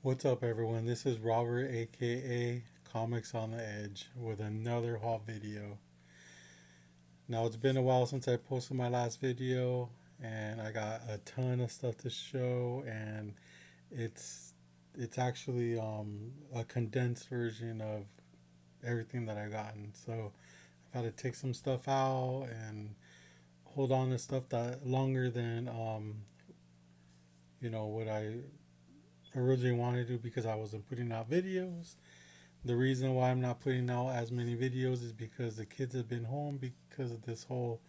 What's up, everyone? This is Robert, aka Comics on the Edge, with another haul video. Now, it's been a while since I posted my last video, and I got a ton of stuff to show, and it's it's actually a condensed version of everything that I've gotten. So I've had to take some stuff out and hold on to stuff that longer than what I originally wanted to do because I wasn't putting out videos. The reason why I'm not putting out as many videos is because the kids have been home because of this whole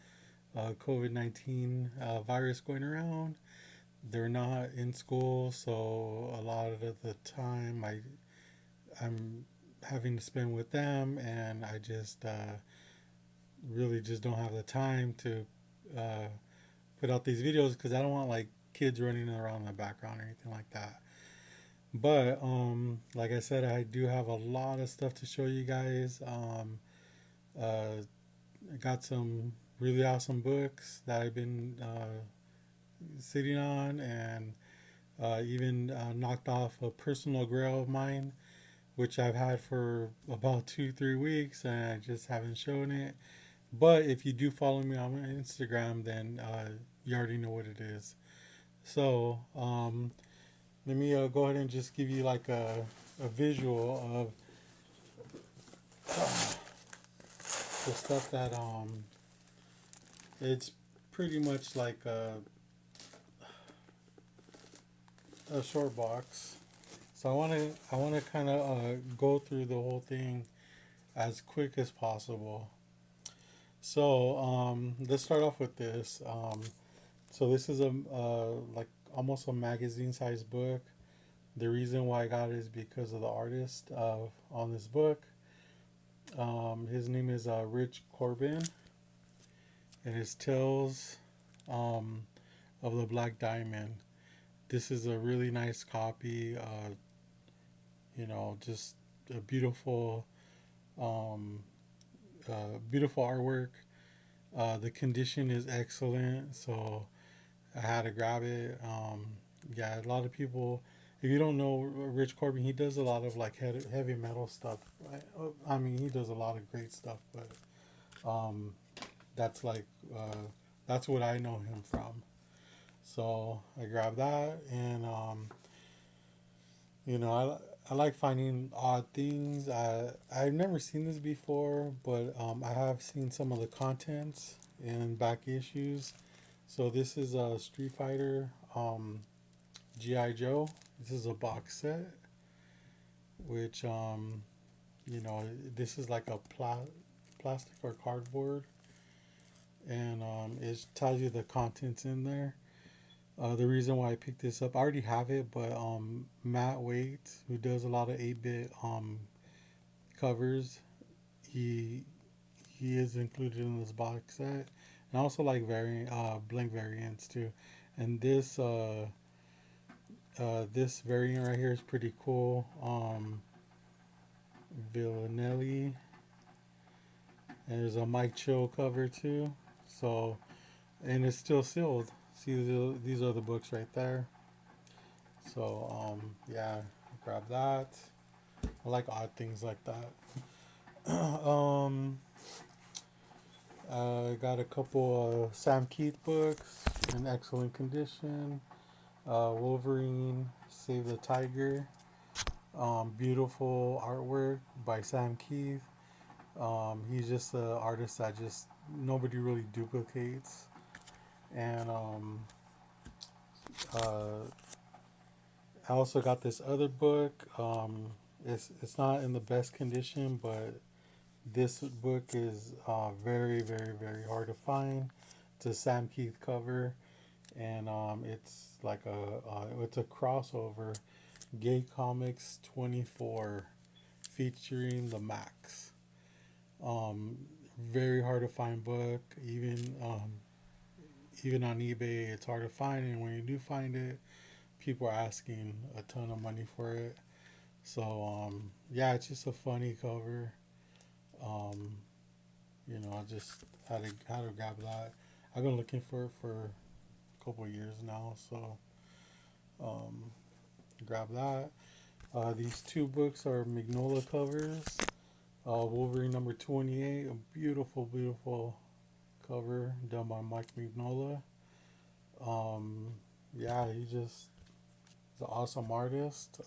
COVID 19 virus going around. They're not in school, so a lot of the time I'm having to spend with them, and I just really just don't have the time to uh, put out these videos because I don't want like kids running around in the background or anything like that. But like I said, I do have a lot of stuff to show you guys. Uh, I got some really awesome books that I've been sitting on, and even knocked off a personal grail of mine, which I've had for about 2, 3 weeks, and I just haven't shown it. But if you do follow me on my Instagram, then you already know what it is. So let me go ahead and just give you like a visual of the stuff that it's pretty much like a short box. So I want to kind of go through the whole thing as quick as possible. So let's start off with this. So this is a like almost a magazine sized book. The reason why I got it is because of the artist on this book. His name is Rich Corbin, and his Tales um, of the Black Diamond. This is a really nice copy. Just a um, beautiful artwork. The condition is excellent, so I had to grab it. Yeah, a lot of people. If you don't know Rich Corbin, he does a lot of like heavy metal stuff. I mean, he does a lot of great stuff, but that's like that's what I know him from. So I grabbed that, and you know, I like finding odd things. I've never seen this before, but I have seen some of the contents in back issues. So this is a Street Fighter GI Joe. This is a box set, which this is like a plastic or cardboard, and it tells you the contents in there. The reason why I picked this up, I already have it, but Matt Waite, who does a lot of 8-bit covers, he he is included in this box set. And I also like variant blank variants too. And this variant right here is pretty cool. Villanelli, and there's a Mike Chill cover too. So, and it's still sealed. See, these are the books right there. So, yeah, grab that. I like odd things like that. um, I got a couple Sam Keith books in excellent condition. Wolverine, Save the Tiger. Beautiful artwork by Sam Keith. He's just an artist that just nobody really duplicates. And uh, I also got this other book. It's not in the best condition, but this book is very very hard to find. It's a Sam Keith cover, and it's like it's a crossover. Gay Comics 24, featuring the Max. Um, Very hard to find book. Even on eBay, it's hard to find, and when you do find it, people are asking a ton of money for it. So yeah, it's just a funny cover. Um, I just had to grab that. I've been looking for it for a couple of years now, so um, grab that. These two books are Magnolia covers. Wolverine number 28, a beautiful, beautiful cover done by Mike Mignola. Um, yeah, he's an awesome artist.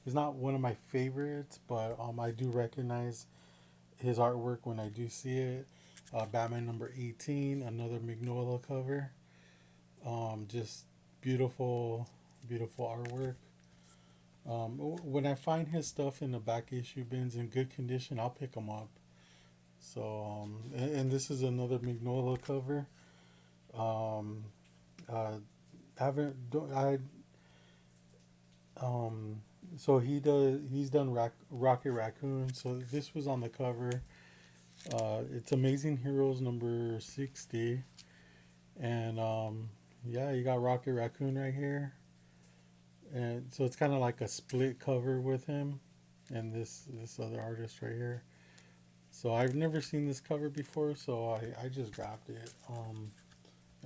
He's not one of my favorites, but I do recognize his artwork when I do see it. Batman number 18, another Mignola cover. Just beautiful, beautiful artwork. When I find his stuff in the back issue bins in good condition, I'll pick them up. So, and this is another Mignola cover. Um, uh, haven't don't, I so he's done Rocket Raccoon. So this was on the cover. It's Amazing Heroes number 60, and yeah, you got Rocket Raccoon right here, and so it's kind of like a split cover with him and this other artist right here. So I've never seen this cover before, so I just grabbed it.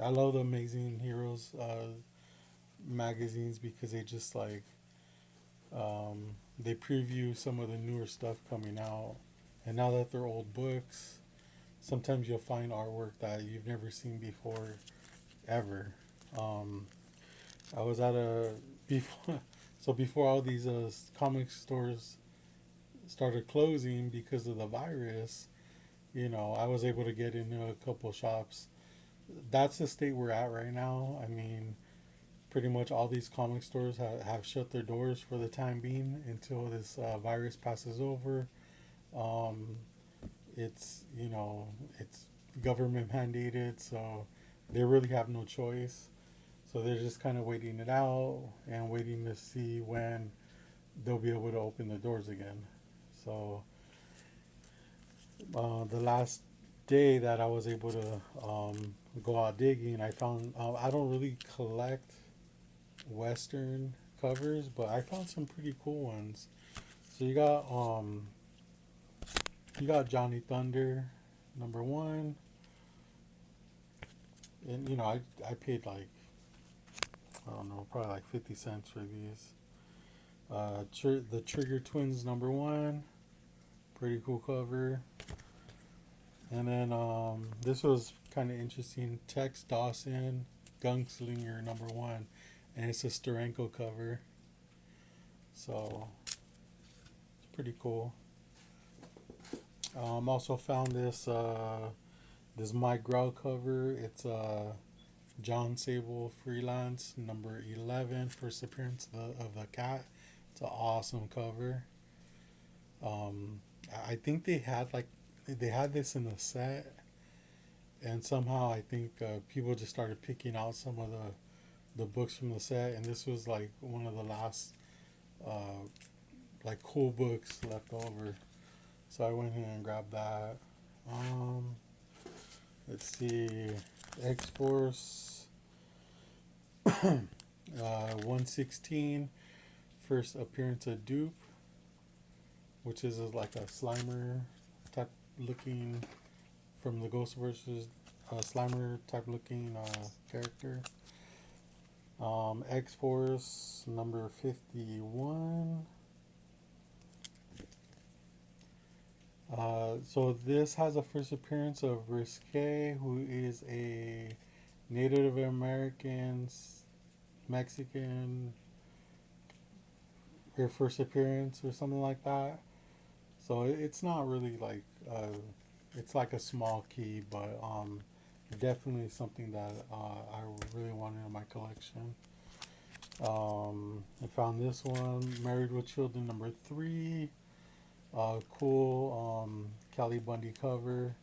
I love the Amazing Heroes magazines because they just like they preview some of the newer stuff coming out, and now that they're old books, sometimes you'll find artwork that you've never seen before, ever. Um, I was at a before, so before all these comic stores started closing because of the virus, I was able to get into a couple shops. That's the state we're at right now. I mean, pretty much all these comic stores have shut their doors for the time being until this virus passes over. Um, it's government mandated, so they really have no choice. So they're just kind of waiting it out and waiting to see when they'll be able to open the doors again. So the last day that I was able to go out digging, I found I don't really collect Western covers, but I found some pretty cool ones. So you got Johnny Thunder number one, and I paid like I don't know probably like 50 cents for these. The Trigger Twins number one, pretty cool cover. And then this was kind of interesting. Tex Dawson Gunslinger number one, and it's a Steranko cover, so it's pretty cool. Also found this Mike Grau cover. It's John Sable Freelance number 11, first appearance of the cat. It's an awesome cover. Um, I think they had this in the set, and somehow I think people just started picking out some of the books from the set, and this was like one of the last uh, like cool books left over. So I went in and grabbed that. Um, let's see, X Force 116, first appearance of Dupe, which is like a Slimer type looking from the Ghost versus Slimer type looking character. X Force number 51. So this has a first appearance of Risque, who is a Native American Mexican, her first appearance or something like that. So it's not really like it's like a small key, but definitely something that I really wanted in my collection. I found this one, Married with Children number 3. Cool Kelly Bundy cover.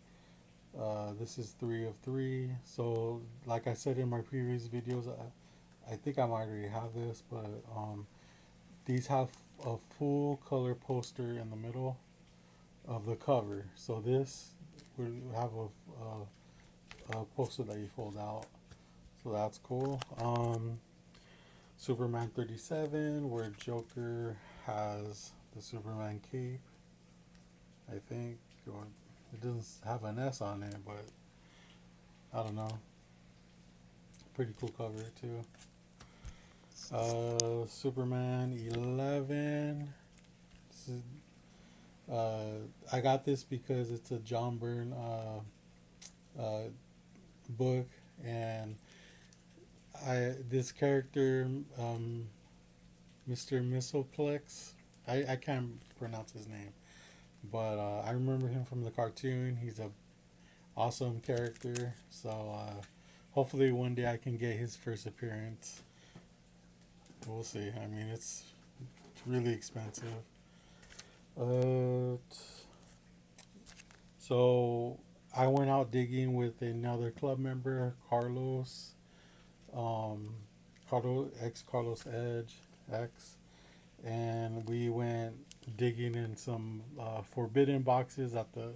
This is 3 of 3. So, like I said in my previous videos, I think I might already have this, but these have a full color poster in the middle of the cover. So this would have a poster that you fold out. So that's cool. Superman 37, where Joker has the Superman cape, I think, or it doesn't have an S on it, but I don't know. Pretty cool cover too. Superman 11. This is, I got this because it's a John Byrne uh, book, and I this character, Mr. Misoplex. I can't pronounce his name, but I remember him from the cartoon. He's a awesome character. So hopefully one day I can get his first appearance. We'll see. I mean, it's really expensive. Uh, so I went out digging with another club member, Carlos. Um, Carlos X Carlos Edge X, and we went digging in some forbidden boxes that the.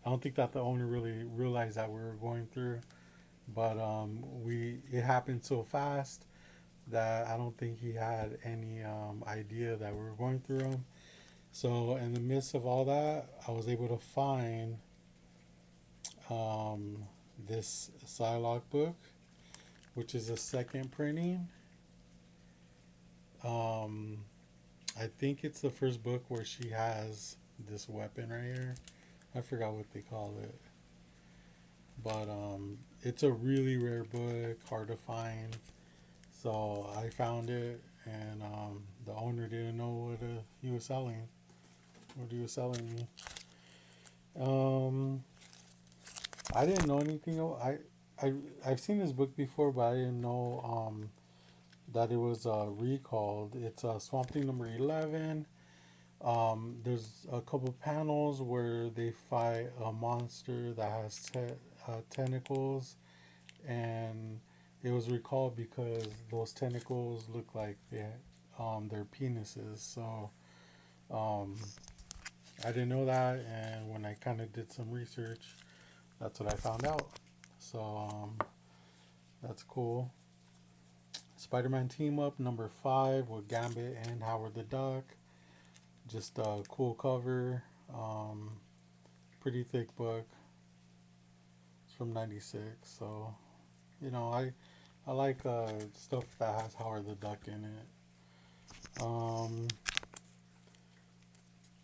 I don't think that the owner really realized that we were going through, but we it happened so fast that I don't think he had any idea that we were going through them. So in the midst of all that, I was able to find um, this Psylocke book, which is a second printing. Um, I think it's the first book where she has this weapon right here. I forgot what they call it, but it's a really rare book, hard to find. So I found it, and the owner didn't know what he was selling. What he was selling me. Um, I didn't know anything. I've seen this book before, but I didn't know that it was recalled. It's Swamp Thing number 11. There's a couple panels where they fight a monster that has tentacles, and it was recalled because those tentacles look like their penises. So um, I didn't know that, and when I kind of did some research, that's what I found out. So that's cool. Spider-Man team up number 5 with Gambit and Howard the Duck. Just a cool cover. Pretty thick book. It's from '96, so I like stuff that has Howard the Duck in it.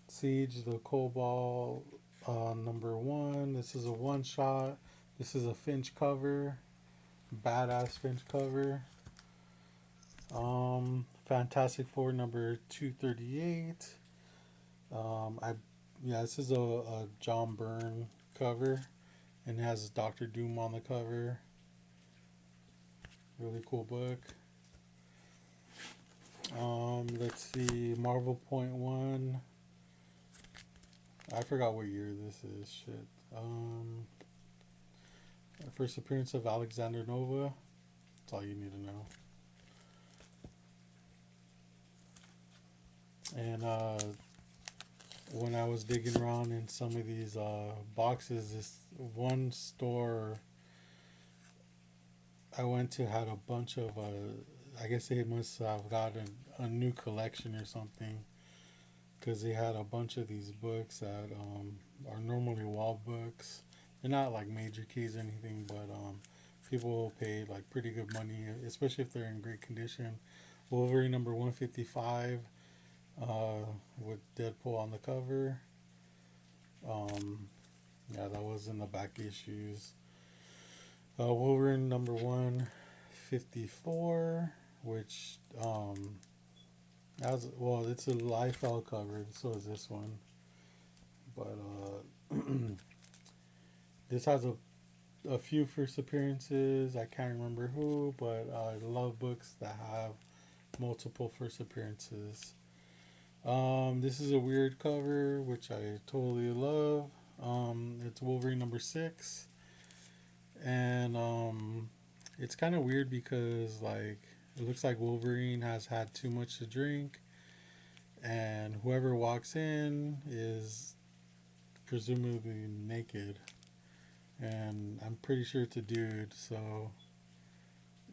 Siege the Cobalt number 1. This is a one shot. This is a Finch cover. Badass Finch cover. Fantastic Four number 238. I Yeah, this is a John Byrne cover, and it has Doctor Doom on the cover. Really cool book. Let's see, Marvel Point One. I forgot what year this is. Shit. First appearance of Alexander Nova. That's all you need to know. And when I was digging around in some of these boxes, this one store I went to had a bunch of. I guess they must have gotten a new collection or something, because they had a bunch of these books that are normally wall books. They're not like major keys or anything, but people pay like pretty good money, especially if they're in great condition. Wolverine number 155 with Deadpool on the cover. Um, yeah, that was in the back issues. Wolverine number 154, which it's a Liefeld cover, so is this one. But this has a few first appearances. I can't remember who, but I love books that have multiple first appearances. This is a weird cover, which I totally love. It's Wolverine number 6, and it's kind of weird because like it looks like Wolverine has had too much to drink, and whoever walks in is presumably naked, and I'm pretty sure it's a dude. So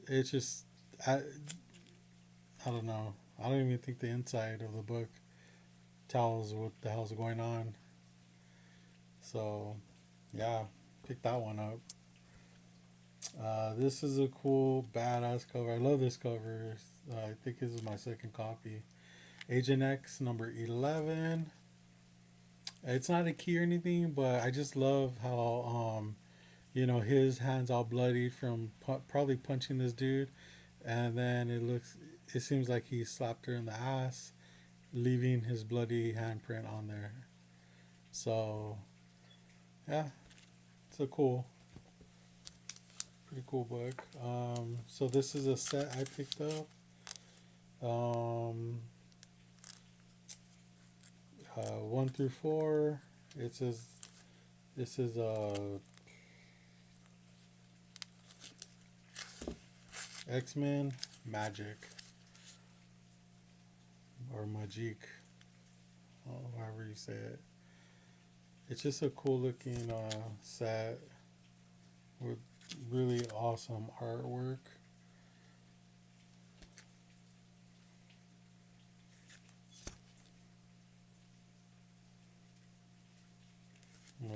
it's just I don't know. I don't even think the inside of the book tells what the hell's going on. So yeah, pick that one up. This is a cool, badass cover. I love this cover. I think this is my second copy. Agent X number 11. It's not a key or anything, but I just love how his hands all bloodied from probably punching this dude, and then it seems like he slapped her in the ass, leaving his bloody handprint on there. So yeah, it's a pretty cool book. So this is a set I picked up. Um, 1 through 4. It says this is X-Men Magic or Magic, however you say it. It's just a cool looking set with really awesome artwork.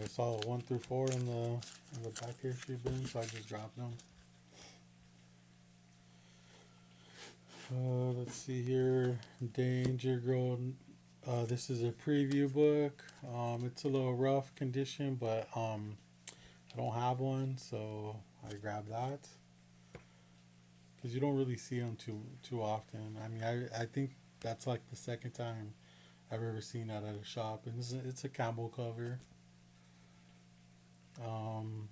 I saw 1 through 4 in the back issue bin, so I just dropped them. Let's see here, Danger Girl. This is a preview book. It's a little rough condition, but I don't have one, so I grabbed that because you don't really see them too often. I mean, I think that's like the second time I've ever seen that at a shop, and it's a Campbell cover. Um,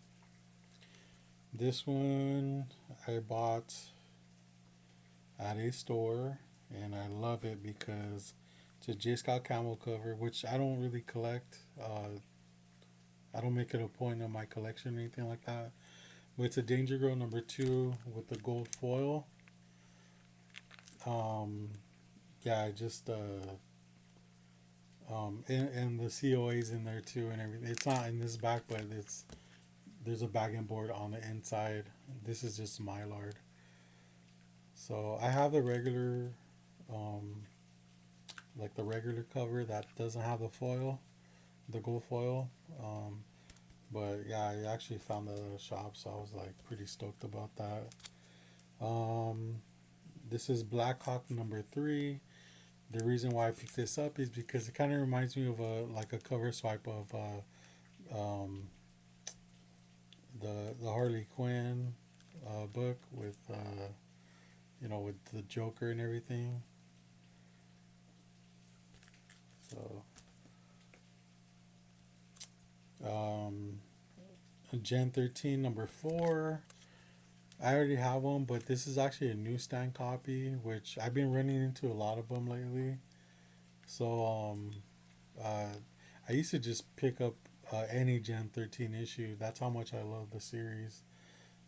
this one I bought at a store, and I love it because it's a J. Scott Campbell cover, which I don't really collect. I don't make it a point of my collection or anything like that. But it's a Danger Girl number 2 with the gold foil. Yeah, I just and the COA's in there too and everything. It's not in this back, but there's a bagging board on the inside. This is just Mylard. So I have the regular, um, like the regular cover that doesn't have the foil, the gold foil. But yeah, I actually found that at a shop, so I was like pretty stoked about that. This is Black Hawk number 3. The reason why I picked this up is because it kind of reminds me of a cover swipe of the Harley Quinn book with with the Joker and everything. So um, Gen 13 number 4. I already have one, but this is actually a newsstand copy, which I've been running into a lot of them lately. So uh, I used to just pick up any Gen 13 issue. That's how much I love the series.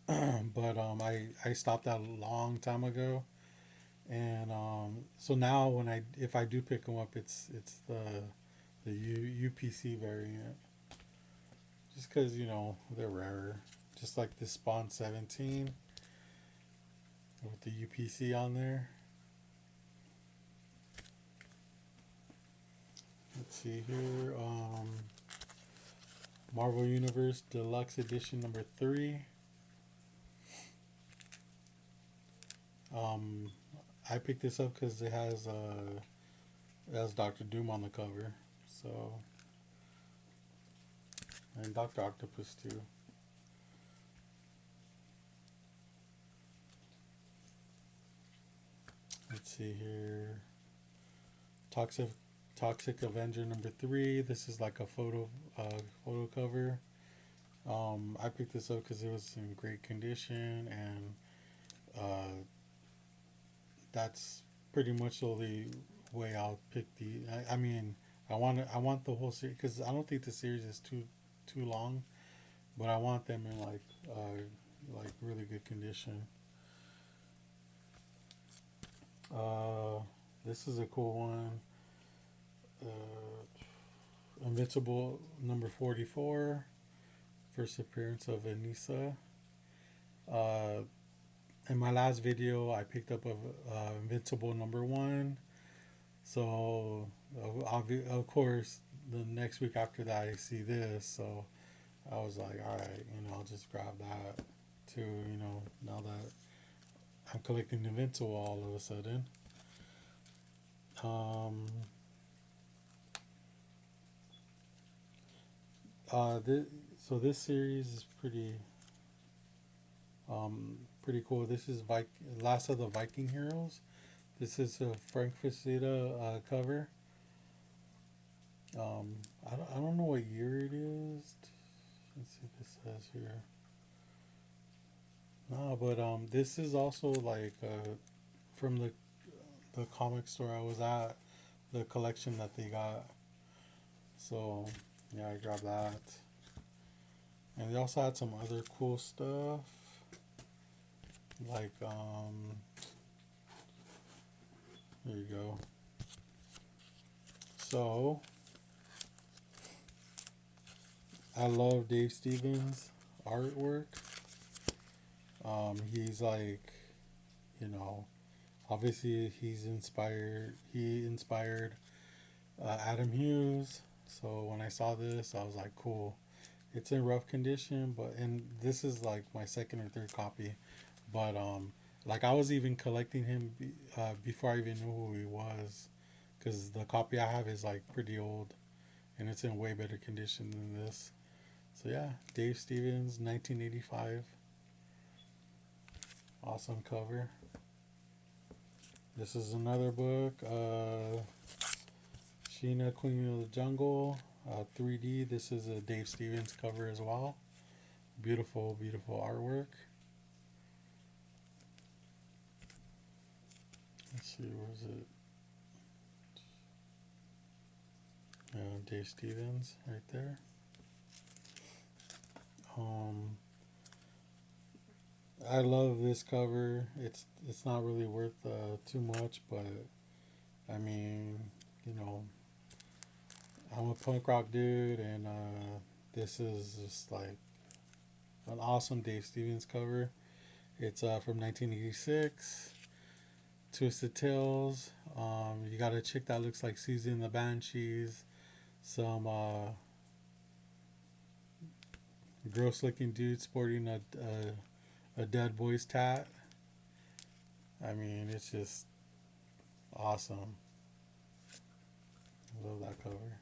But I stopped that a long time ago, and so now if I do pick them up, it's the UPC variant, just because they're rarer. Just like this Spawn 17 with the UPC on there. Let's see here. Marvel Universe Deluxe Edition number 3. Um, I picked this up because it has Doctor Doom on the cover. So, and Doctor Octopus too. Let's see here. Toxic Toxic Avenger number 3. This is like a photo cover. I picked this up because it was in great condition, and uh, that's pretty much the only way I'll pick the. I mean, I want the whole series because I don't think the series is too long, but I want them in like really good condition. Uh, this is a cool one. Invincible number 44. First appearance of Anissa. Uh, in my last video, I picked up Invincible number 1. So, of course, the next week after that, I see this. So, I was like, all right, I'll just grab that too. Now that I'm collecting Invincible all of a sudden. Um, this, so this series is pretty cool. This is Last of the Viking Heroes. This is a Frank Faceta cover. I don't know what year it is. Let's see if it says here. No, but this is also like from the comic store I was at, the collection that they got. So yeah, I grabbed that. And they also had some other cool stuff. Like there you go. So I love Dave Stevens' artwork. He's like, you know, obviously he inspired Adam Hughes. So when I saw this, I was like, cool. It's in rough condition, and this is like my second or third copy. But like I was even collecting him before I even knew who he was, because the copy I have is like pretty old, and it's in way better condition than this. So yeah, Dave Stevens, 1985. Awesome cover. This is another book, Sheena, Queen of the Jungle, 3D. This is a Dave Stevens cover as well. Beautiful, beautiful artwork. Let's see, where is it? Dave Stevens right there. I love this cover. It's not really worth too much, but I mean, you know, I'm a punk rock dude, and this is just like an awesome Dave Stevens cover. It's from 1986. Twisted Tales. You got a chick that looks like Susie and the Banshees. Some gross looking dude sporting a dead boy's tat. I mean, it's just awesome. I love that cover.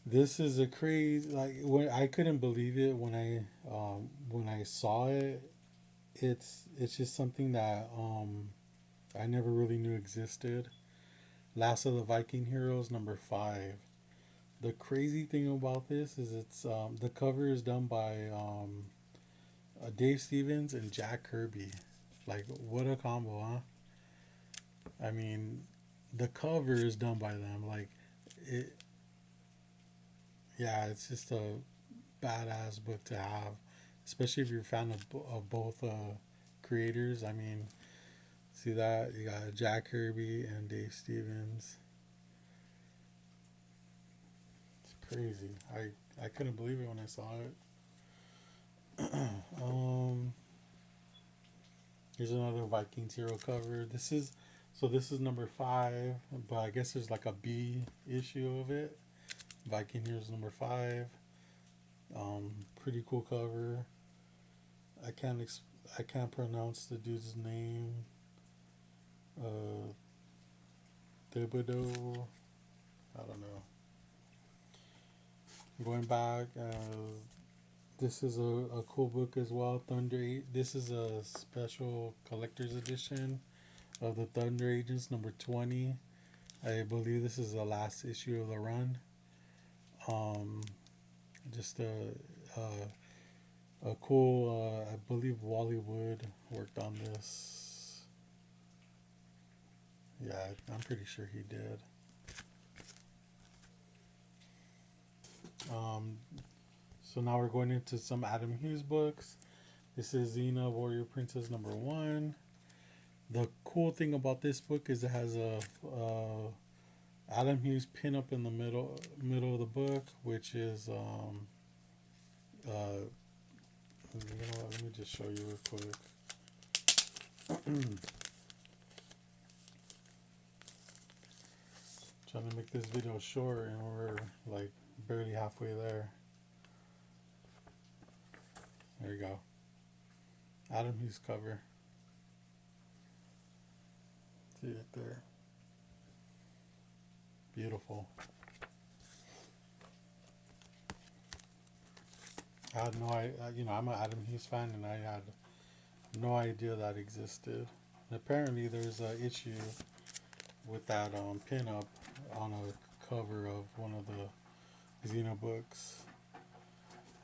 This is a crazy, like, when I couldn't believe it when I saw it. It's just something that I never really knew existed. Last of the Viking Heroes #5. The crazy thing about this is it's the cover is done by Dave Stevens and Jack Kirby. Like, what a combo, huh? I mean, the cover is done by them. Like, it. Yeah, it's just a badass book to have, especially if you're a fan of both creators. I mean, see that? You got Jack Kirby and Dave Stevens. It's crazy. I couldn't believe it when I saw it. Here's another Vikings hero cover. This is #5, but I guess there's like a B issue of it. Viking Heroes #5. Pretty cool cover. I can't pronounce the dude's name. Thibodeau. I don't know. Going back, this is a cool book as well. This is a special collector's edition of the Thunder Agents #20. I believe this is the last issue of the run. Just a cool. I believe Wally Wood worked on this. Yeah, I'm pretty sure he did. So now we're going into some Adam Hughes books. This is Xena Warrior Princess #1. The cool thing about this book is it has a Adam Hughes pin up in the middle of the book, which is you know what, let me just show you real quick. Trying to make this video short, and we're like barely halfway there. There you go. Adam Hughes cover. See it there. Beautiful. I had no idea, I'm an Adam Hughes fan, and I had no idea that existed. And apparently, there's an issue with that pinup on a cover of one of the Xena books.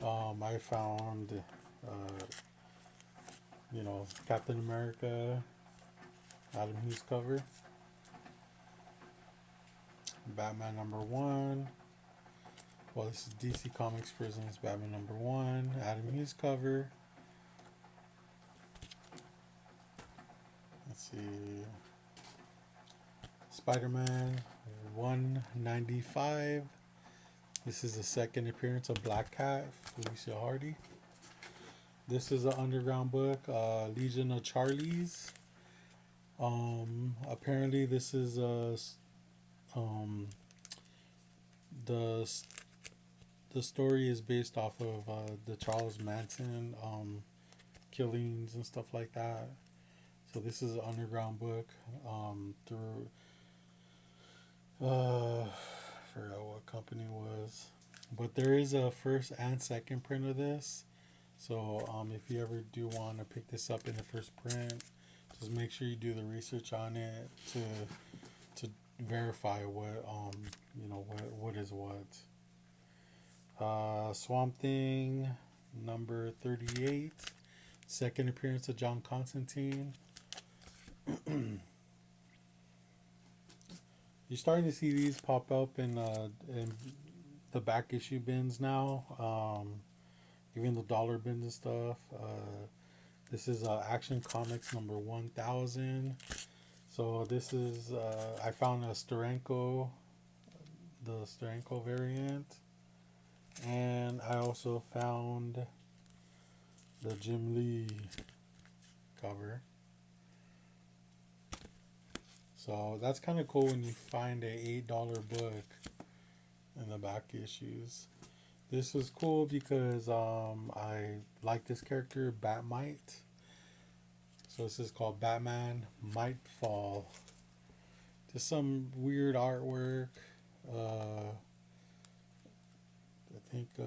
I found, Captain America, Adam Hughes cover, Batman #1. Well, this is DC Comics Prisons, Batman #1, Adam Hughes cover. Let's see. Spider-Man 195. This is the second appearance of Black Cat, Felicia Hardy. This is an underground book, Legion of Charlies. Apparently this is the story is based off of the Charles Manson killings and stuff like that. So this is an underground book through I forgot what company it was, but there is a first and second print of this. So if you ever do want to pick this up in the first print, just make sure you do the research on it to verify what what is what. Swamp Thing #38, second appearance of John Constantine. You're starting to see these pop up in the back issue bins now, even the dollar bins and stuff. This is Action Comics #1000. So this is I found the Steranko variant, and I also found the Jim Lee cover. So that's kind of cool when you find a $8 book in the back issues. This was cool because I like this character, Batmite. So this is called Batman Might Fall. Just some weird artwork. I think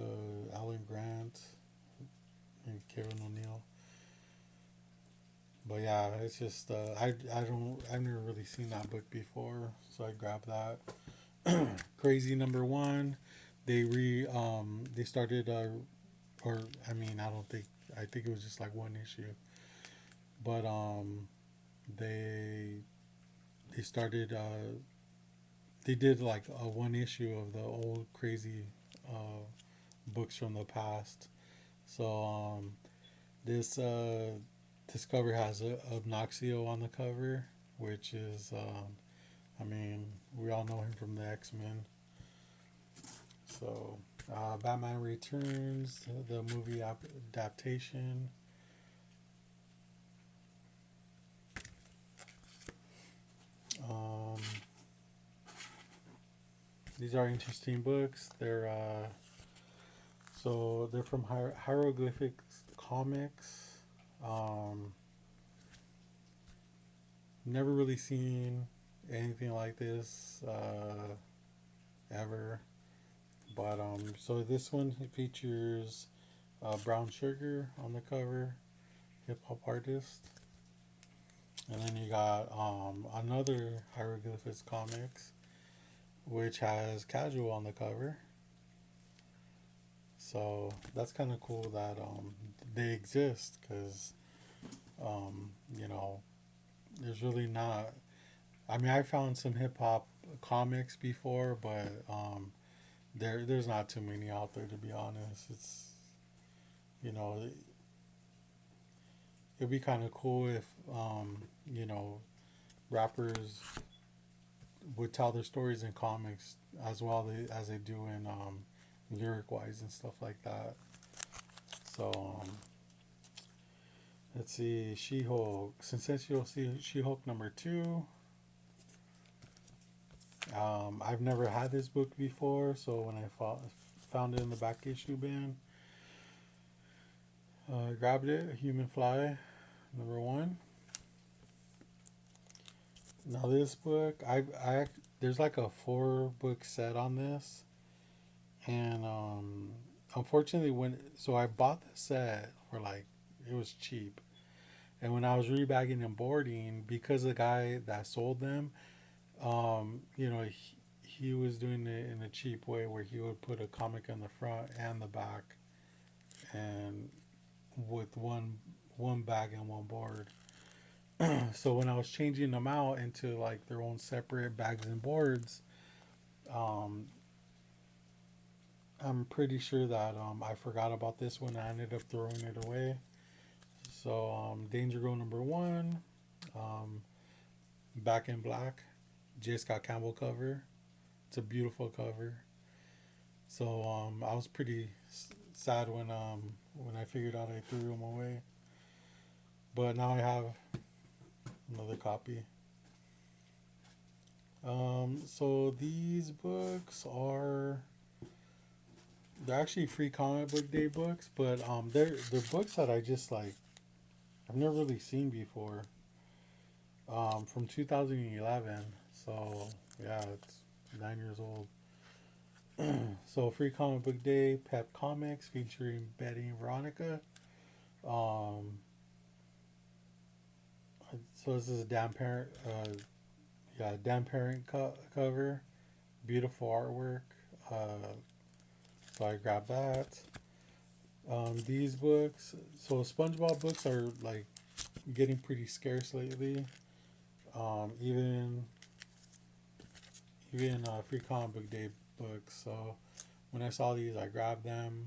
Alan Grant, maybe Karen O'Neill. But yeah, it's just I've never really seen that book before, so I grabbed that. Crazy #1. They started I think it was just like one issue, but they started they did like a one issue of the old Crazy books from the past. So this cover has Obnoxio on the cover, which is we all know him from the X-Men. So Batman Returns, the movie adaptation. These are interesting books. They're from Hieroglyphics Comics. Never really seen anything like this ever. But so this one features Brown Sugar on the cover, hip hop artist. And then you got another Hieroglyphics Comics, which has Casual on the cover. So that's kind of cool that they exist, because there's really not. I mean, I found some hip hop comics before, but there's not too many out there, to be honest. It's it'd be kind of cool if rappers would tell their stories in comics as well as they do in lyric wise and stuff like that. So let's see, She-Hulk, Sensational She-Hulk #2. I've never had this book before, so when I found it in the back issue bin, grabbed it. Human Fly #1. Now this book, I there's like a 4 book set on this, and unfortunately I bought the set for like, it was cheap, and when I was rebagging and boarding, because the guy that sold them, he was doing it in a cheap way where he would put a comic in the front and the back, and with one bag and one board. So when I was changing them out into like their own separate bags and boards, um, I'm pretty sure that I forgot about this one. I ended up throwing it away. So Danger Girl #1, um, Back in Black, J. Scott Campbell cover. It's a beautiful cover. So I was pretty sad when I figured out I threw them away. But now I have another copy. So these books they're actually free comic book day books, but they're books that I just like I've never really seen before. From 2011. So yeah, it's 9 years old. So free comic book day, Pep Comics featuring Betty and Veronica. Um, so this is a Dan Parent, Dan Parent cover, beautiful artwork. Uh, so I grabbed that. These books, so SpongeBob books are like getting pretty scarce lately. Even free comic book day books. So when I saw these, I grabbed them.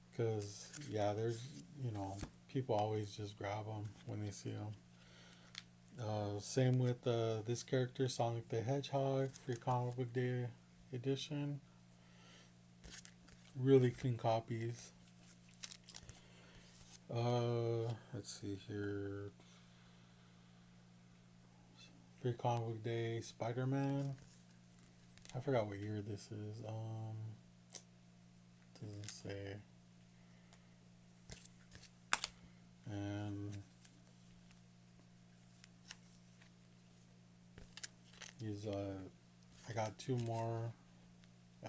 Because yeah, there's people always just grab them when they see them. Same with this character, Sonic the Hedgehog, free comic book day edition. Really clean copies. Let's see here. Free comic book day, Spider Man. I forgot what year this is. Doesn't say. And he's I got 2 more.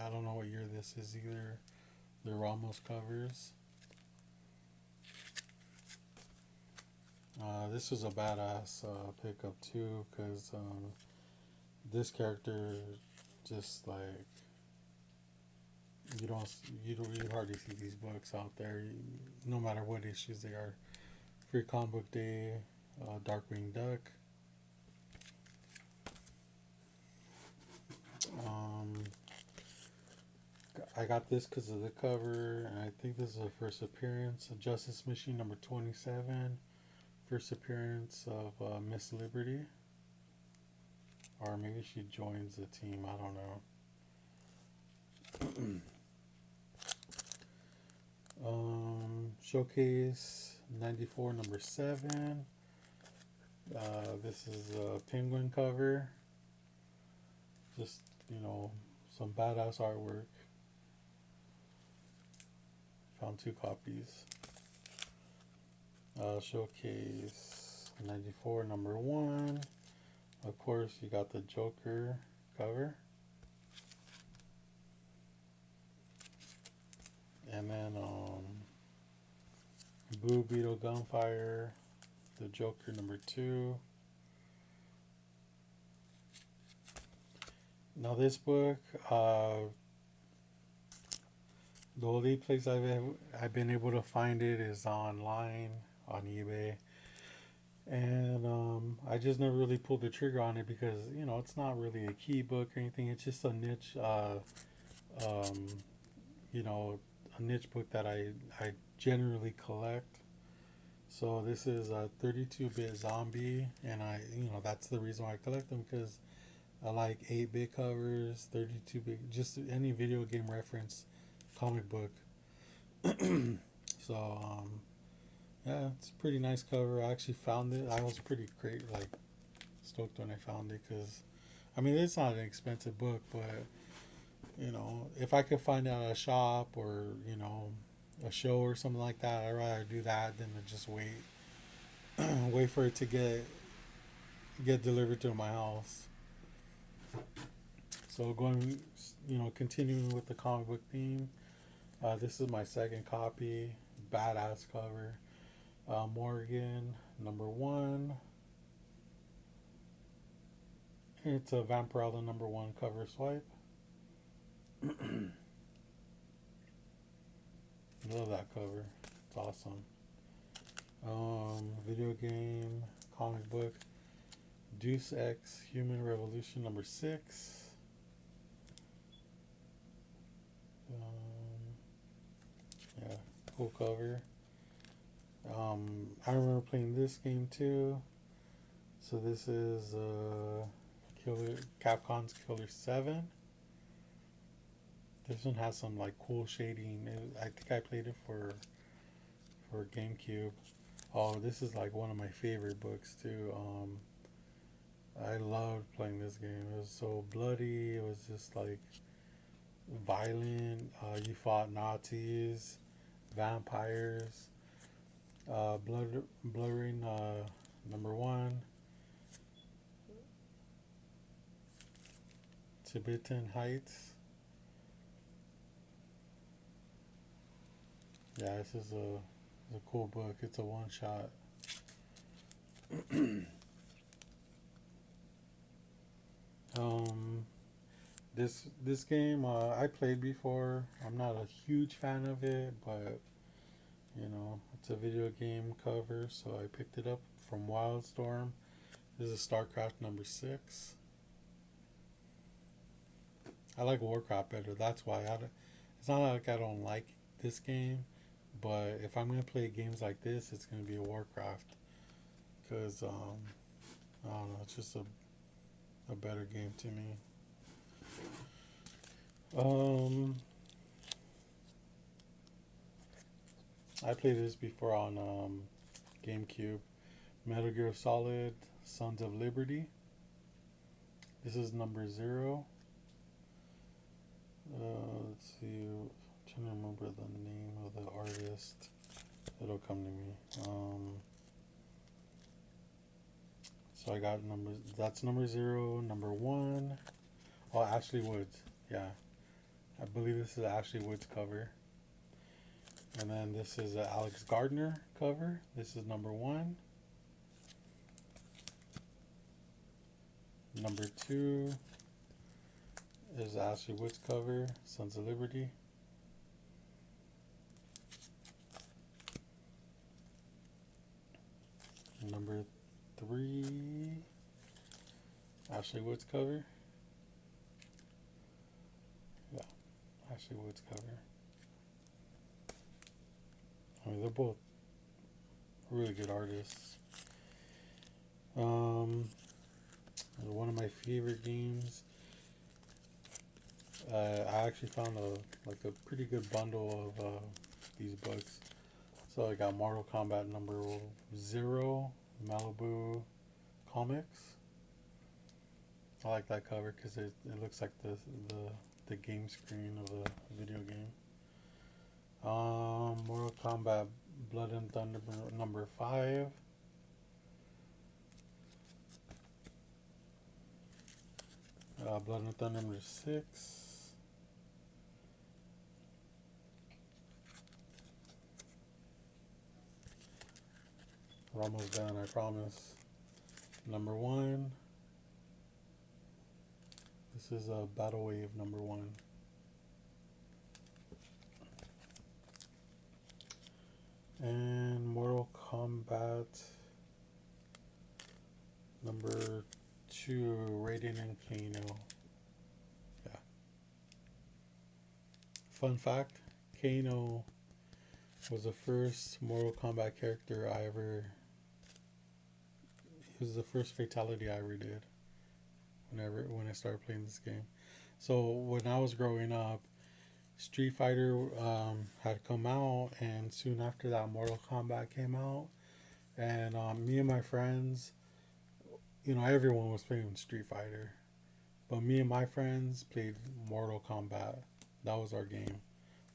I don't know what year this is either. They're Ramos covers. This was a badass pickup too, because this character just like you hardly see these books out there, no matter what issues they are. Free comic book day, Darkwing Duck. Um, I got this because of the cover, and I think this is her first appearance. Justice Machine #27, first appearance of Miss Liberty, or maybe she joins the team. I don't know. Showcase '94 #7. This is a penguin cover. Just some badass artwork. Found 2 copies. Showcase '94 #1. Of course, you got the Joker cover. And then Blue Beetle Gunfire, the Joker #2. Now this book, the only place I've been able to find it is online on eBay, and I just never really pulled the trigger on it because it's not really a key book or anything. It's just a niche, um, a niche book that I generally collect. So this is a 32-bit zombie, and that's the reason why I collect them, because I like 8-bit covers, 32-bit, just any video game reference comic book. So yeah, it's a pretty nice cover. I actually found it. I was pretty great, like stoked when I found it, because I mean it's not an expensive book, but if I could find it at a shop or a show or something like that, I'd rather do that than to just wait for it to get get delivered to my house. So going, continuing with the comic book theme. This is my second copy. Badass cover. Morgan #1. It's a Vampirella #1 cover swipe. Love that cover. It's awesome. Video game, comic book, Deus Ex Human Revolution #6. Yeah, cool cover. I remember playing this game too. So this is Capcom's Killer 7. This one has some like cool shading. I think I played it for GameCube. Oh, this is like one of my favorite books too. I loved playing this game. It was so bloody. It was just like violent. You fought Nazis, vampires. Blurring #1. Tibetan Heights. Yeah, this is a cool book. It's a one shot. This game I played before. I'm not a huge fan of it, but it's a video game cover, so I picked it up from Wildstorm. This is StarCraft #6. I like Warcraft better. That's why it's not like I don't like this game, but if I'm gonna play games like this, it's gonna be a Warcraft because I don't know. It's just a better game to me. I played this before on GameCube. Metal Gear Solid: Sons of Liberty. This is #0. Let's see. I'm trying to remember the name of the artist. It'll come to me. So I got that's #0, #1. Oh, Ashley Woods. Yeah. I believe this is Ashley Woods cover. And then this is an Alex Gardner cover. This is #1. #2 is Ashley Woods cover, Sons of Liberty. #3, Ashley Woods cover. Yeah, Ashley Woods cover. I mean, they're both really good artists. One of my favorite games. I actually found a pretty good bundle of these books. So I got Mortal Kombat #0, Malibu Comics. I like that cover because it looks like the game screen of a video game. Mortal Kombat Blood and Thunder #5. Blood and Thunder #6. We're almost done, I promise. #1. This is a Battle Wave #1. And Mortal Kombat #2, Raiden and Kano. Yeah. Fun fact, Kano was the first Mortal Kombat character it was the first fatality I ever did when I started playing this game. So when I was growing up, Street Fighter had come out, and soon after that, Mortal Kombat came out. And me and my friends, everyone was playing Street Fighter, but me and my friends played Mortal Kombat. That was our game.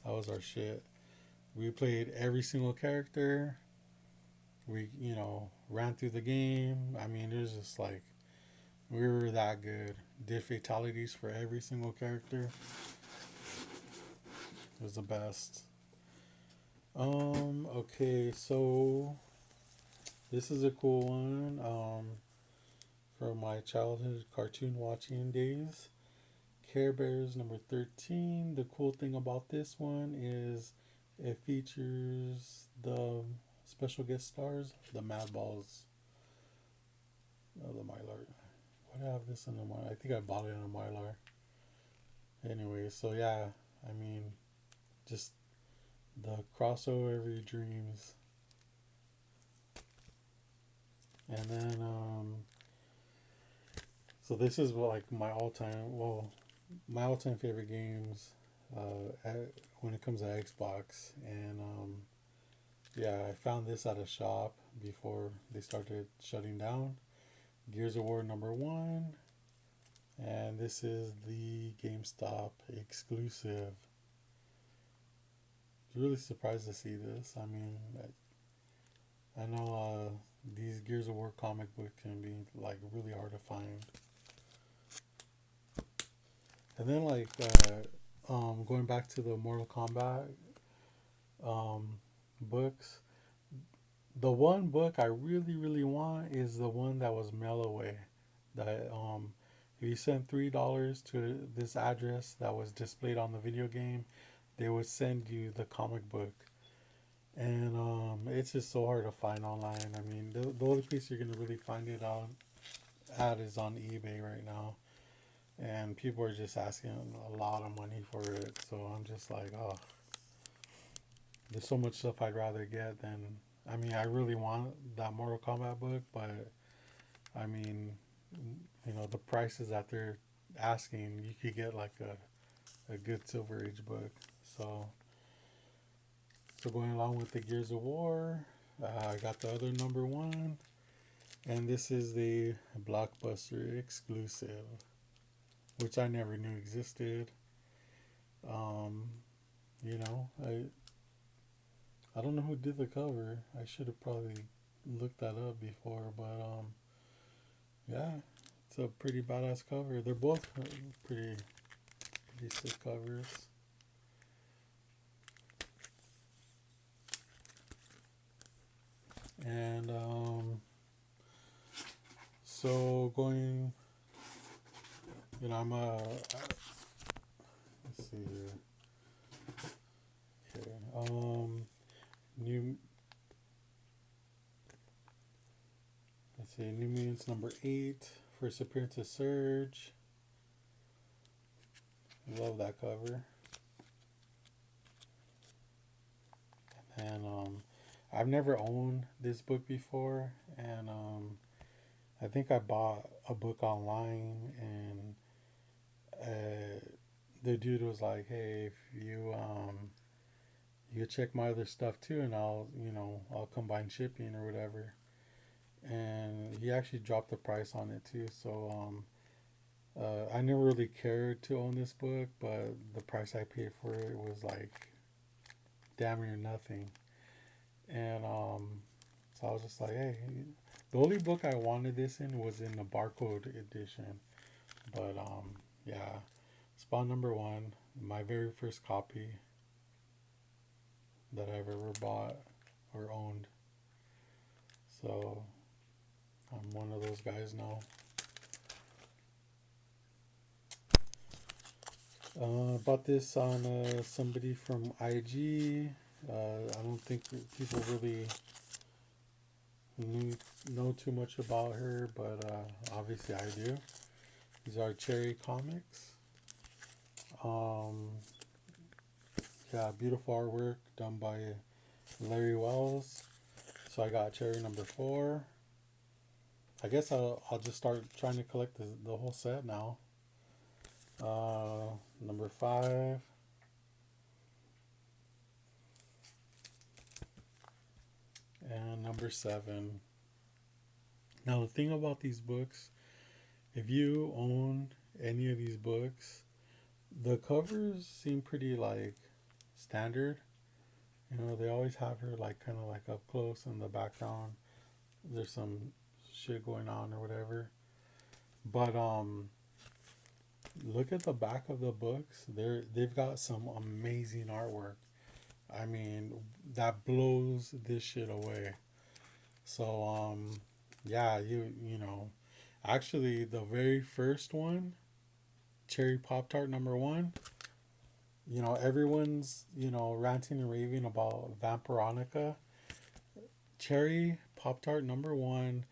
That was our shit. We played every single character. We, ran through the game. I mean, it was just like We were that good. Did fatalities for every single character. It was the best. Okay, so this is a cool one. From my childhood cartoon watching days. Care Bears number 13. The cool thing about this one is it features the special guest stars, the Madballs. Oh, the Mylar. Why do I have this in the Mylar? I think I bought it in a Mylar. Anyway, so yeah, I mean, just the crossover of your dreams. And then, so this is like my all-time, well, my all-time favorite games when it comes to Xbox. And yeah, I found this at a shop before they started shutting down. Gears of War number 1. And this is the GameStop exclusive. I was really surprised to see this. I mean, I know these Gears of War comic books can be like really hard to find. And then like going back to the Mortal Kombat books, the one book I really want is the one that was mail away. That if you send $3 to this address that was displayed on the video game, they would send you the comic book. And it's just so hard to find online. I mean, the only place you're gonna really find it on at is on eBay right now, and people are just asking a lot of money for it. So I'm just like, oh, there's so much stuff I'd rather get than. I mean, I really want that Mortal Kombat book, but I mean, the prices that they're asking, you could get like a good Silver Age book. So going along with the Gears of War, I got the other number 1, and this is the Blockbuster exclusive, which I never knew existed. Um, I don't know who did the cover. I should have probably looked that up before, but yeah, it's a pretty badass cover. They're both pretty sick covers. And so going, let's see here. Okay, new. Let's see, New Mutants number 8. First appearance of Surge. Love that cover. And I've never owned this book before, and I think I bought a book online, and the dude was like, "Hey, if you check my other stuff too, and I'll combine shipping or whatever." And he actually dropped the price on it too. So I never really cared to own this book, but the price I paid for it was like damn near nothing. And so I was just like, hey, the only book I wanted this in was in the barcode edition. But yeah, Spawn number 1, my very first copy that I've ever bought or owned. So I'm one of those guys now. Bought this on somebody from IG. I don't think people really know too much about her, but obviously I do. These are Cherry Comics. Yeah, beautiful artwork done by Larry Wells. So I got Cherry number 4. I guess I'll just start trying to collect the whole set now. Number 5. And number 7. Now the thing about these books, if you own any of these books, the covers seem pretty like standard. They always have her like kind of like up close in the background. There's some shit going on or whatever. But look at the back of the books. They've got some amazing artwork. I mean, that blows this shit away. So yeah, you know, actually the very first one, Cherry Pop Tart number one. You know, everyone's ranting and raving about Vampironica. Cherry Pop Tart number one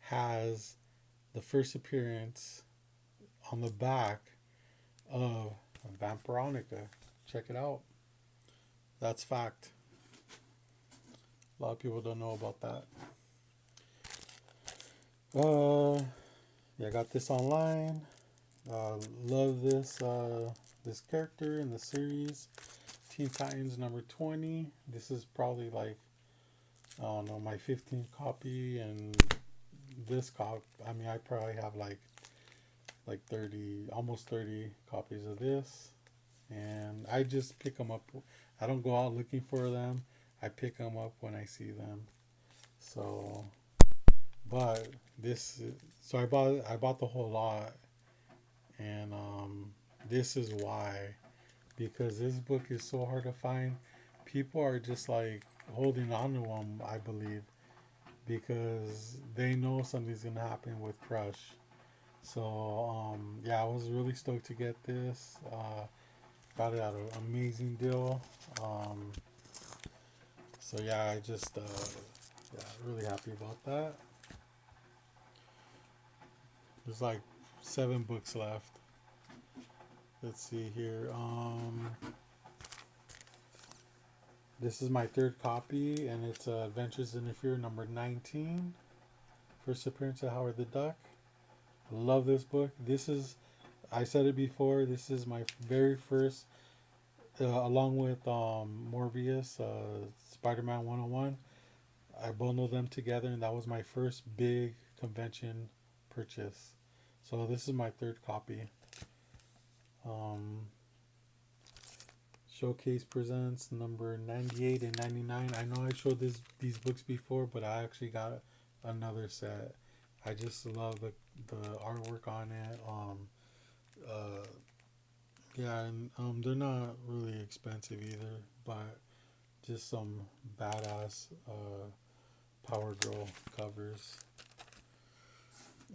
has the first appearance on the back of Vampironica. Check it out. That's fact. A lot of people don't know about that. Yeah, I got this online. Love this character in the series. Teen Titans number 20. This is probably like, I don't know, my 15th copy, and this cop. I mean, I probably have like 30, almost 30 copies of this, and I just pick them up. I don't go out looking for them. I pick them up when I see them. So, but this, so I bought the whole lot, and this is why, because this book is so hard to find. People are just like holding on to them, I believe, because they know something's gonna happen with Crush. So yeah, I was really stoked to get this. Got it at an amazing deal. Um, so yeah, I just yeah, really happy about that. There's like 7 books left. Let's see here. This is my third copy, and it's Adventures in the Fear number 19. First appearance of Howard the Duck. Love this book. This is, I said it before, this is my very first, along with Morbius, Spider Man 101. I bundled them together, and that was my first big convention purchase. So this is my third copy. Um, Showcase presents number 98 and 99. I know I showed these books before, but I actually got another set. I just love the artwork on it. Uh, yeah, and they're not really expensive either, but just some badass Power Girl covers.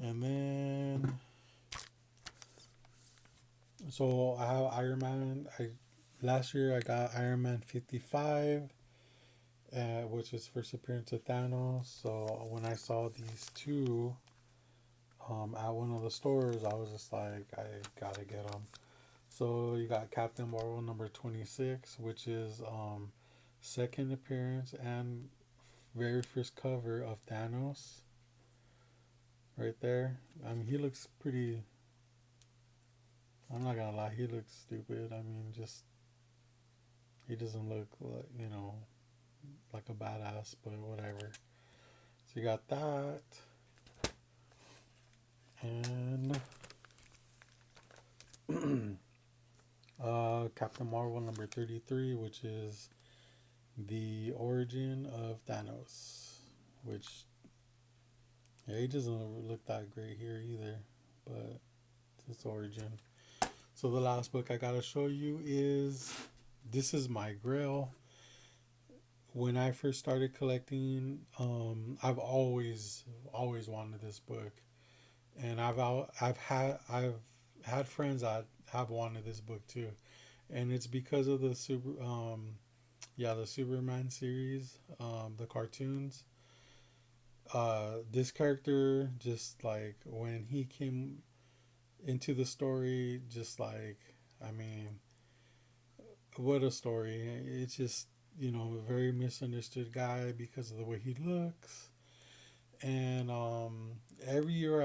And then, so I have Iron Man. Last year I got Iron Man 55, which is first appearance of Thanos. So when I saw these two at one of the stores, I was just like, I gotta get them. So you got Captain Marvel number 26, which is second appearance and very first cover of Thanos. Right there. I mean, he looks pretty. I'm not gonna lie, he looks stupid. I mean, just he doesn't look like like a badass, but whatever. So you got that, and Captain Marvel number 33, which is the origin of Thanos, which, yeah, he doesn't look that great here either, but it's his origin. So the last book I gotta show you is, this is my grail. When I first started collecting, I've always wanted this book, and I've had friends that have wanted this book too, and it's because of the Superman series, the cartoons. This character, just like when he came into the story, just like, I mean, what a story. It's just, a very misunderstood guy because of the way he looks. And every year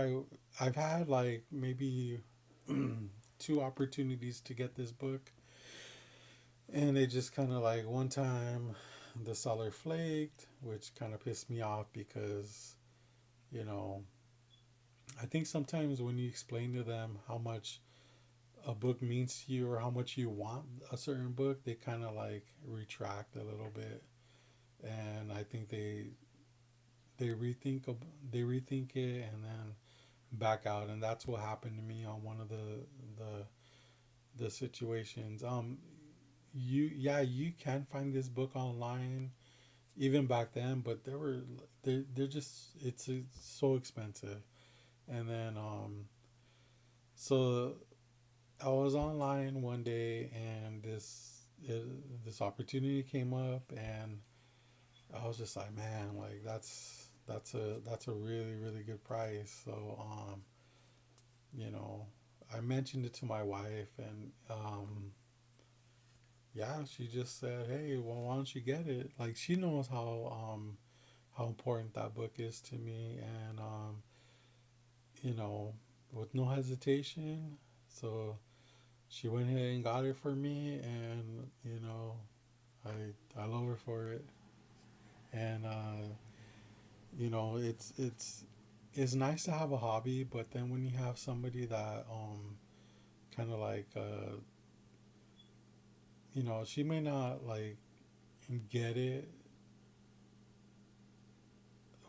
I've had like maybe 2 opportunities to get this book, and they just kind of like, one time the seller flaked, which kind of pissed me off because, you know, I think sometimes when you explain to them how much a book means to you or how much you want a certain book, they kind of like retract a little bit, and I think they rethink it, and then back out, and that's what happened to me on one of the situations. You can find this book online even back then, but they're just it's so expensive. And then so I was online one day, and this opportunity came up, and I was just like, man, like that's a really really good price. So you know, I mentioned it to my wife, and yeah, she just said, hey, well, why don't you get it? Like, she knows how important that book is to me, and you know, with no hesitation. So she went ahead and got it for me, and I love her for it. And you know, it's nice to have a hobby, but then when you have somebody that kind of like she may not like get it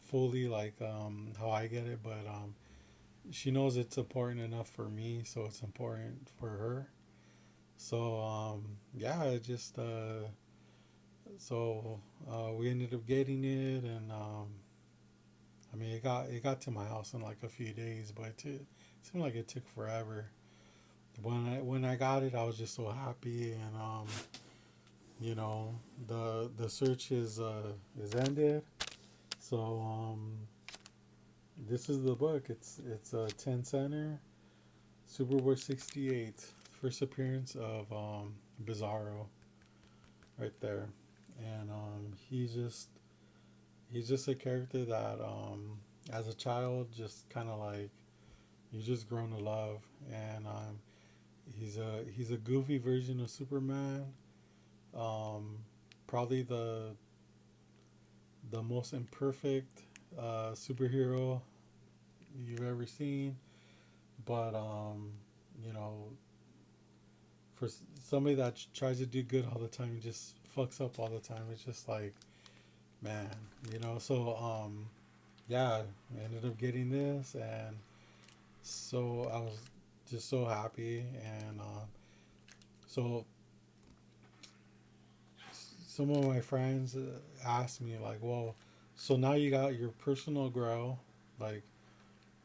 fully like how I get it, but she knows it's important enough for me, so it's important for her. So yeah, it just so we ended up getting it, and I mean, it got to my house in like a few days, but it seemed like it took forever. When I got it, I was just so happy, and you know, the search is ended. So this is the book. It's a 10 center, Super Bowl 68, first appearance of Bizarro, right there, and he's just a character that as a child just kind of like you just grown to love, and he's a goofy version of Superman. Um, Probably the most imperfect superhero you've ever seen, but you know, for somebody that tries to do good all the time and just fucks up all the time, it's just like, man, So yeah, I ended up getting this, and so I was just so happy, and so some of my friends asked me like, well, so now you got your personal grow, like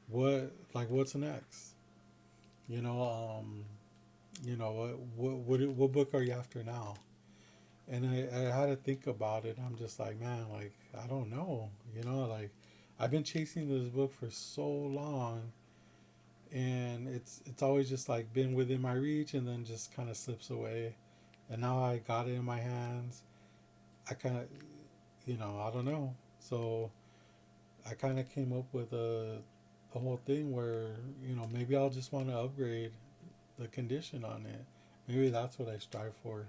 what's next? You know, what book are you after now? And I had to think about it. I'm just like, man, like I don't know. Like I've been chasing this book for so long, and it's always just like been within my reach, and then just kind of slips away. And now I got it in my hands. I kind of, I don't know. So I kind of came up with a whole thing where maybe I'll just want to upgrade the condition on it. Maybe that's what I strive for.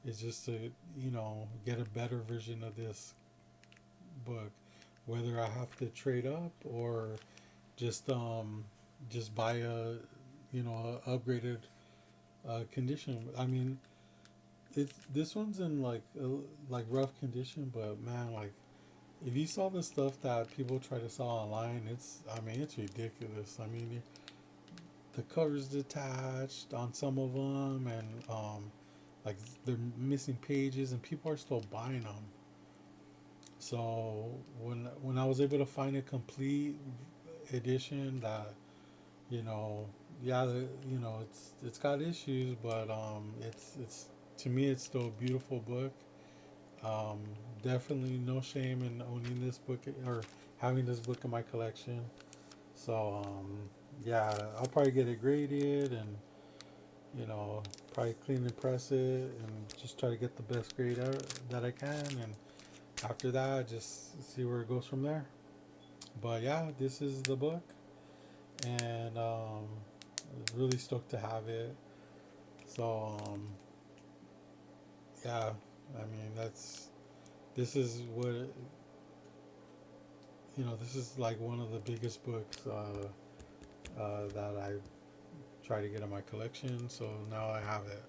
Is just to get a better version of this book, whether I have to trade up or just just buy a upgraded condition. I mean, this one's in like rough condition, but man, like if you saw the stuff that people try to sell online, it's ridiculous. I mean, the cover's detached on some of them, and like they're missing pages, and people are still buying them. So when I was able to find a complete edition that you know, yeah, it's got issues, but it's to me it's still a beautiful book. Um, Definitely no shame in owning this book or having this book in my collection. So yeah, I'll probably get it graded, and you know probably clean and press it, and just try to get the best grade out that I can, and after that just see where it goes from there. But yeah, this is the book, and really stoked to have it. So yeah, I mean this is what this is like one of the biggest books that I try to get in my collection. So now I have it.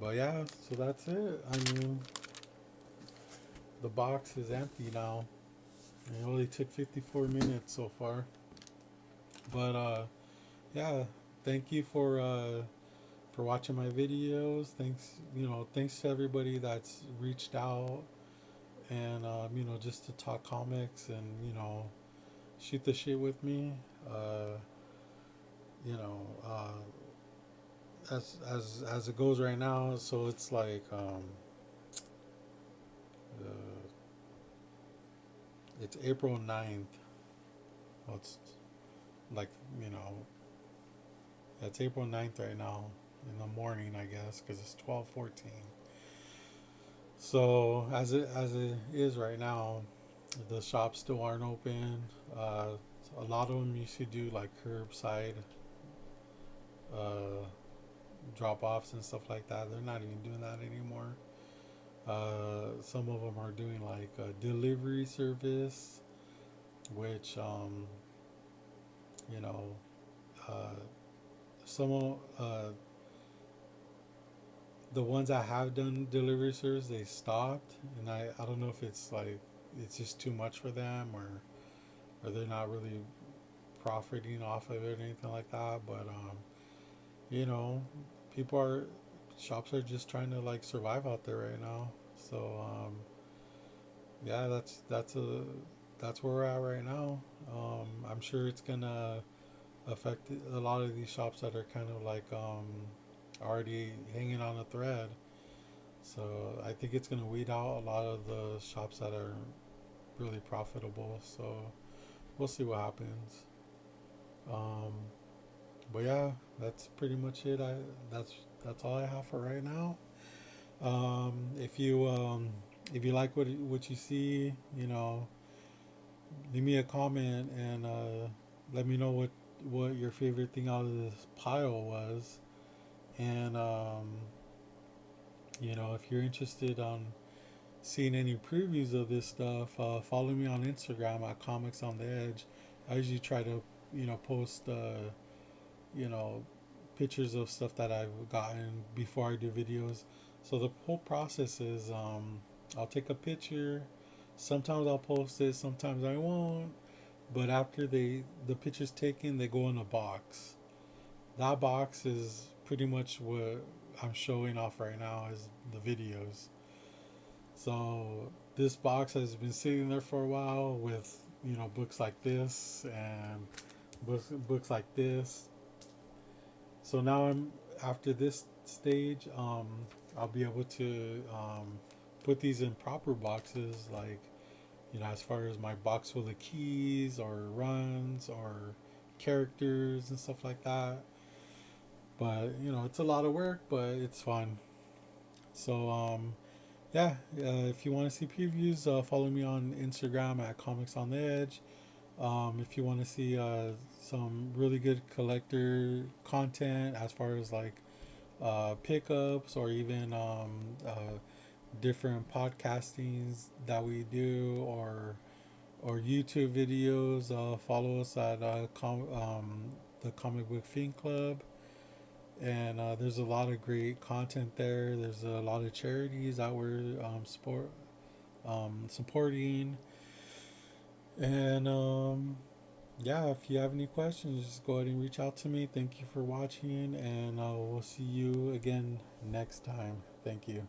But yeah, so that's it. I mean, the box is empty now. It only took 54 minutes so far. But yeah, thank you for watching my videos. Thanks, thanks to everybody that's reached out and just to talk comics and shoot the shit with me. Uh, you know, as it goes right now, so it's like uh, it's April 9th. Well, it's like you know, it's April 9th right now in the morning, I guess, because it's 12:14. So as it is right now, the shops still aren't open. Uh, a lot of them used to do like curbside uh, drop offs and stuff like that. They're not even doing that anymore. Some of them are doing like a delivery service, which you know, uh, some of the ones that have done delivery service they stopped, and I don't know if it's like it's just too much for them or they're not really profiting off of it or anything like that. But you know, people are shops are just trying to like survive out there right now. So yeah, that's where we're at right now. I'm sure it's gonna affect a lot of these shops that are kind of like already hanging on a thread. So I think it's gonna weed out a lot of the shops that are really profitable. So we'll see what happens. Um, but yeah, that's pretty much it. That's all I have for right now. If you like what you see, leave me a comment and let me know what your favorite thing out of this pile was. And if you're interested on seeing any previews of this stuff, follow me on Instagram at Comics on the Edge. I usually try to post you know pictures of stuff that I've gotten before I do videos. So the whole process is I'll take a picture. Sometimes I'll post it, sometimes I won't. But after the picture's taken, they go in a box. That box is pretty much what I'm showing off right now is the videos. So this box has been sitting there for a while with books like this and books like this. So now I'm after this stage, I'll be able to put these in proper boxes, like as far as my box full of keys or runs or characters and stuff like that. But it's a lot of work, but it's fun. So yeah, if you want to see previews, follow me on Instagram at Comics on the Edge. If you want to see some really good collector content as far as like pickups or even different podcastings that we do or YouTube videos, follow us at the Comic Book Fiend Club. And there's a lot of great content there. There's a lot of charities that we're supporting. And yeah, if you have any questions, just go ahead and reach out to me. Thank you for watching, and we'll see you again next time. Thank you.